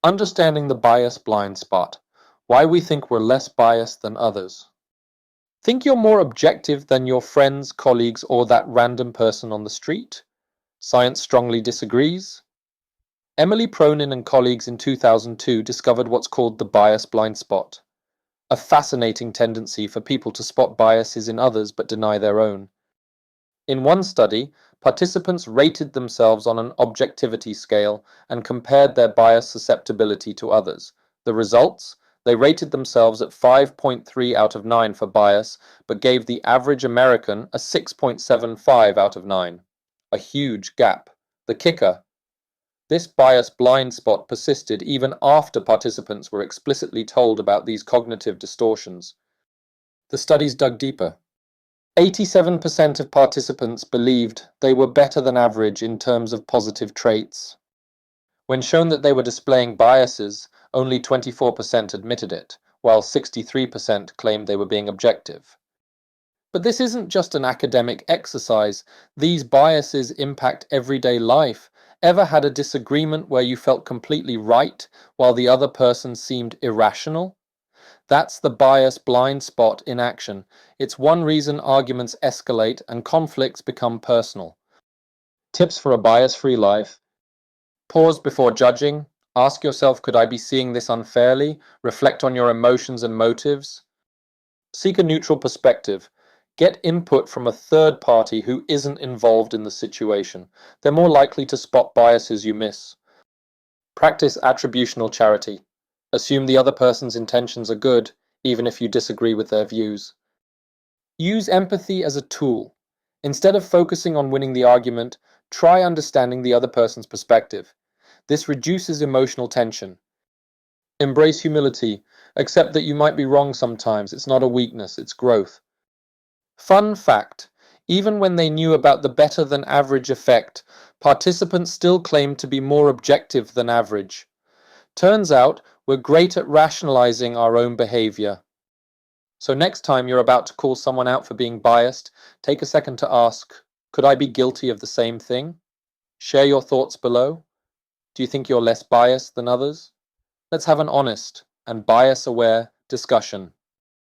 Understanding the bias blind spot. Why we think we're less biased than others. Think you're more objective than your friends, colleagues, or that random person on the street? Science strongly disagrees. Emily Pronin and colleagues in 2002 discovered what's called the bias blind spot, a fascinating tendency for people to spot biases in others but deny their own. In one study, participants rated themselves on an objectivity scale and compared their bias susceptibility to others. The results? They rated themselves at 5.3 out of 9 for bias, but gave the average American a 6.75 out of 9. A huge gap. The kicker: this bias blind spot persisted even after participants were explicitly told about these cognitive distortions. The studies dug deeper. 87% of participants believed they were better than average in terms of positive traits. When shown that they were displaying biases, only 24% admitted it, while 63% claimed they were being objective. But this isn't just an academic exercise. These biases impact everyday life. Ever had a disagreement where you felt completely right while the other person seemed irrational? That's the bias blind spot in action. It's one reason arguments escalate and conflicts become personal. Tips for a bias-free life. Pause before judging. Ask yourself, could I be seeing this unfairly? Reflect on your emotions and motives. Seek a neutral perspective. Get input from a third party who isn't involved in the situation. They're more likely to spot biases you miss. Practice attributional charity. Assume the other person's intentions are good, even if you disagree with their views. Use empathy as a tool. Instead of focusing on winning the argument, try understanding the other person's perspective. This reduces emotional tension. Embrace humility. Accept that you might be wrong sometimes. It's not a weakness, it's growth. Fun fact: even when they knew about the better than average effect, participants still claimed to be more objective than average. Turns out, we're great at rationalizing our own behavior. So next time you're about to call someone out for being biased, take a second to ask, could I be guilty of the same thing? Share your thoughts below. Do you think you're less biased than others? Let's have an honest and bias-aware discussion.